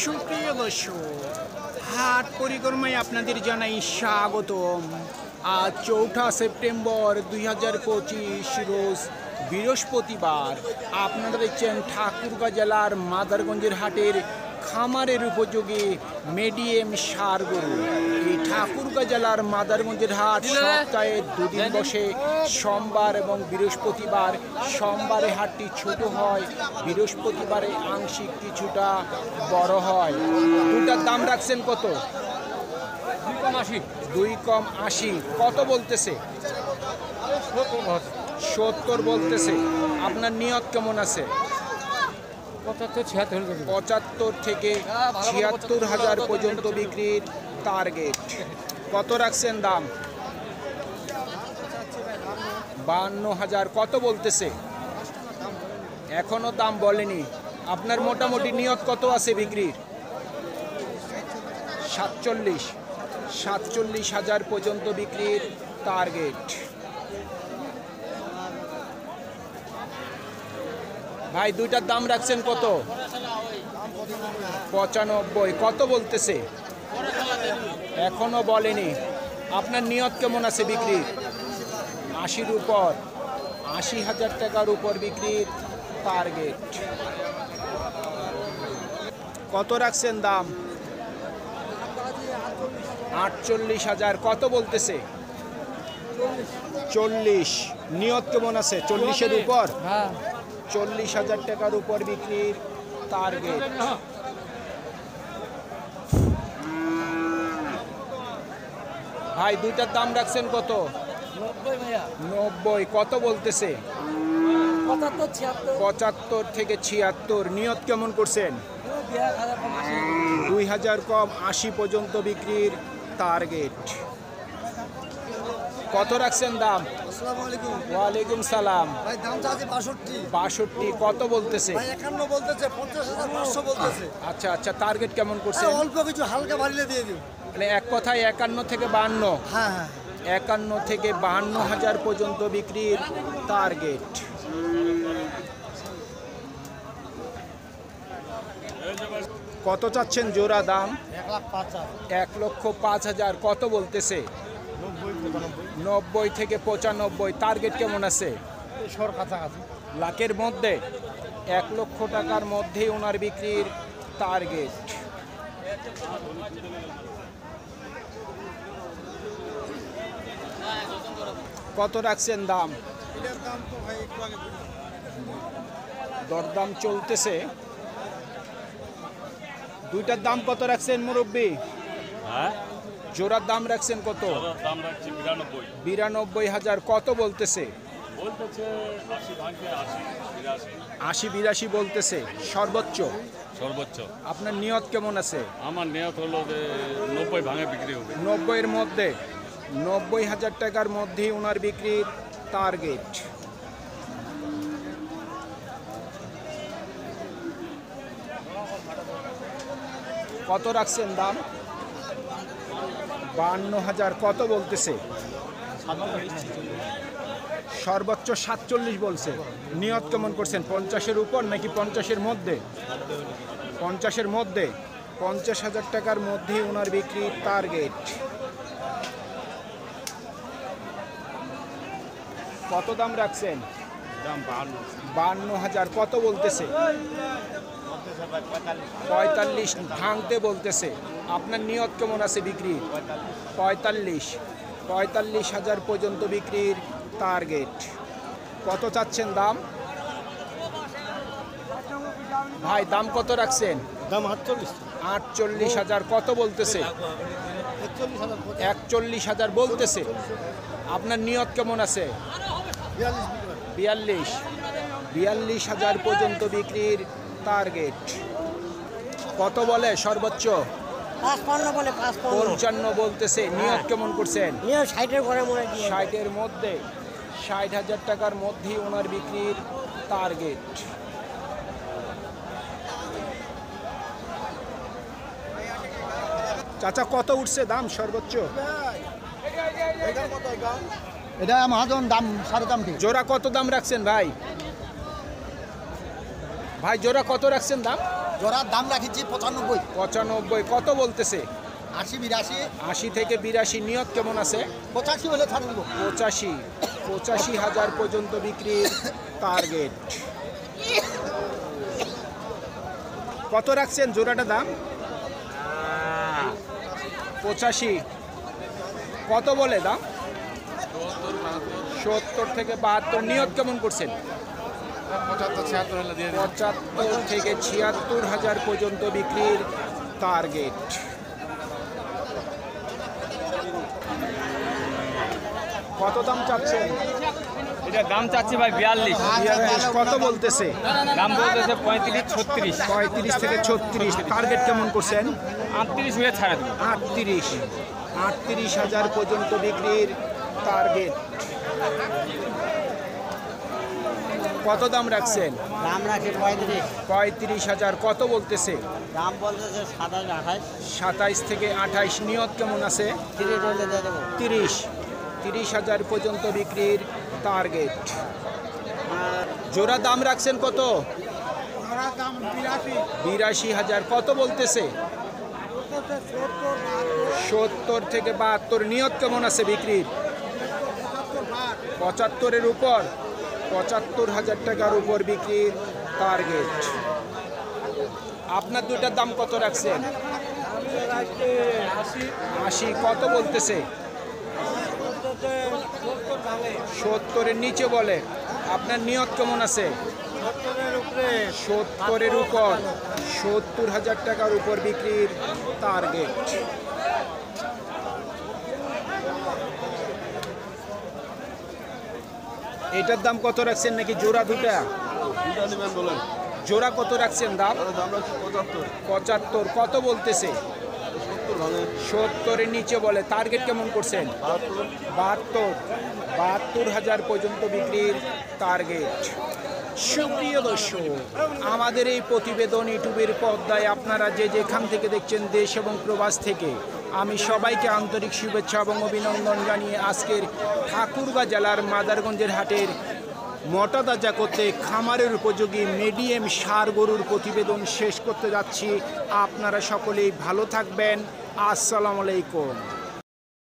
সুপ্রিয় দর্শক, হাট পরিক্রমায় আপনাদের জানাই স্বাগতম। আজ 4 সেপ্টেম্বর 2025 রোজ বৃহস্পতিবার। আপনারা দেখছেন ঠাকুরগাঁ জেলার মাদারগঞ্জের হাটের খামারের উপযোগী মিডিয়াম ষাঁড় গরু। এই ঠাকুরগাঁ জেলার মাদারগঞ্জের হাট সপ্তাহে দুদিন বসে, সোমবার এবং বৃহস্পতিবার। সোমবারে হাটটি ছোট হয়, বৃহস্পতিবারে আংশিক কিছুটা বড় হয়। দুটার দাম রাখছেন কত? 2 কম 80। কত বলতেছে? 70 বলতেছে। আপনার নিয়ত কেমন আছে? 75 থেকে 76 হাজার পর্যন্ত বিক্রির টার্গেট। কত রাখছেন দাম? 52 হাজার। কত বলতেছে? এখনো দাম বলেনি। আপনার মোটামুটি নিয়ত কত আছে বিক্রির? 47 হাজার পর্যন্ত বিক্রির টার্গেট। ভাই দুইটার দাম রাখছেন কত? 95। কত বলতেছে? এখনো বলেনি। আপনার নিয়ত কেমন আছে বিক্রির? 80-র উপর। 80 হাজার টাকার উপর বিক্রির টার্গেট। কত রাখছেন দাম? 48 হাজার। কত বলতেছে? 40। নিয়ত কেমন আছে? 40-এর উপর। 40 হাজার টাকার উপর বিক্রির টার্গেট। ভাই দুইটার দাম রাখছেন কত? 90। কত বলতেছে? 75 থেকে 76। নিয়ত কেমন করছেন? 2000 কম 80 পর্যন্ত বিক্রির টার্গেট। কত রাখছেন দাম? ওয়ালাইকুম সালাম। ভাই দাম চাচ্ছি 62। কত বলতেছে? ভাই 51 বলতেছে, 50,500 বলতেছে। আচ্ছা আচ্ছা, টার্গেট কেমন করছেন? অল্প কিছু হালকা বাড়িয়ে দিয়ে দিও। মানে এক কথায় 51 থেকে 52। হ্যাঁ হ্যাঁ, 51 থেকে 52 হাজার পর্যন্ত বিক্রির টার্গেট। কত চাচ্ছেন জোড়া দাম? 1,05,000। কত বলতেছে? 90 থেকে 95। টার্গেট কেমন আছে? লাখের মধ্যে। 1 লক্ষ টাকার মধ্যেই ওনার বিক্রির টার্গেট। কত রাখছেন দাম? দরদাম চলতেছে। দুইটার দাম কত রাখছেন মুরব্বী? জোড়ার দাম রাখছেন কত? 92 হাজার। কত বলতেছে? 80-82 বলতেছে সর্বোচ্চ। আপনার নিয়ত কেমন আছে? আমার নিয়ত হলো যে 90 ভাঙে বিক্রি হবে। 90-এর মধ্যে। 90 হাজার টাকার মধ্যেই ওনার বিক্রির টার্গেট। কত রাখছেন দাম? 52 হাজার। কত বলতেছে? সর্বোচ্চ 47 বলছে। নিয়ত কেমন করছেন? 50-এর উপর নাকি 50-এর মধ্যে? 50-এর মধ্যে। 50 হাজার টাকার মধ্যেই ওনার বিক্রির টার্গেট। কত দাম রাখছেন? দাম 52 হাজার। কত বলতেছে? 45 ভাঙতে বলতেছে। আপনার নিয়ত কেমন আছে বিক্রি? 45 হাজার পর্যন্ত বিক্রির টার্গেট। কত চাচ্ছেন দাম? ভাই দাম কত রাখছেন? দাম 48 হাজার। কত বলতেছে? 41 হাজার বলতেছে। আপনার নিয়ত কেমন আছে? 42 হাজার পর্যন্ত বিক্রির টার্গেট। কত বলে সর্বোচ্চ? 55 বলতেছে। নিয়ত কেমন করছেন? 60-এর মধ্যে। 60 হাজার টাকার মধ্যেই ওনার বিক্রির টার্গেট। চাচা কত উঠছে দাম সর্বোচ্চ? এটা মহাজন দাম 3.5। জোড়া কত দাম রাখছেন ভাই? ভাই জোড়া কত রাখছেন দাম? জোড়ার দাম রাখিছি 95, 95 কত বলতেছে? 80, 82, 80 থেকে 82। নিয়ত কেমন আছে? 85 হলে ছাড়ে দেবো। 85,000 পর্যন্ত বিক্রির টার্গেট। কত রাখছেন জোড়াটা দাম? 85। কত বলে দাম? 70 থেকে 72। নিয়ত কেমন করছেন? 75 থেকে 76,000 পর্যন্ত বিক্রির টার্গেট। কত দাম চাচ্ছেন? এটা দাম চাচ্ছি ভাই 42। 42 কত বলতেছে? দাম বলতেছে 35, 36। 35 থেকে 36। টার্গেট কেমন করছেন? 38 হয়ে ছাড়ে দেবো। 38,000 পর্যন্ত বিক্রির টার্গেট। কত দাম রাখছেন? দাম রাখি 35, 35,000 কত বলতেছে? দাম বলতেছে 27, 28, 27 থেকে 28। নিয়ত কেমন আছে? 30 হলে দিয়ে দেবো। 30,000 পর্যন্ত বিক্রির টার্গেট। জোড়া দাম রাখছেন কত? দাম 82,000 কত বলতেছে? 70 থেকে 72। নিয়ত কেমন আছে বিক্রির? 75-এর উপর। 75,000 টাকার উপর বিক্রির টার্গেট। আপনার দুইটার দাম কত রাখছেন? 80 কত বলতেছে? 70-এর নিচে বলে। আপনার নিয়ত কেমন আছে? 70-এর উপর। 70,000 টাকার উপর বিক্রির টার্গেট। এটার দাম কত রাখছেন নাকি জোড়া দুটা? জোড়া কত রাখছেন দাম? 75 কত বলতেছে? 70-এর নিচে বলে। টার্গেট কেমন করছেন? 72,000 পর্যন্ত বিক্রির টার্গেট। সুপ্রিয় দর্শক, আমাদের এই প্রতিবেদন ইউটিউবের পর্দায় আপনারা যে যেখান থেকে দেখছেন, দেশ এবং প্রবাস থেকে, আমি সবাইকে আন্তরিক শুভেচ্ছা এবং অভিনন্দন জানিয়ে আজকের ঠাকুরগাঁ জেলার মাদারগঞ্জের হাটের মোটা তাজা করতে খামারের উপযোগী মিডিয়াম ষাঁড় গরুর প্রতিবেদন শেষ করতে যাচ্ছি। আপনারা সকলেই ভালো থাকবেন। আসসালামু আলাইকুম।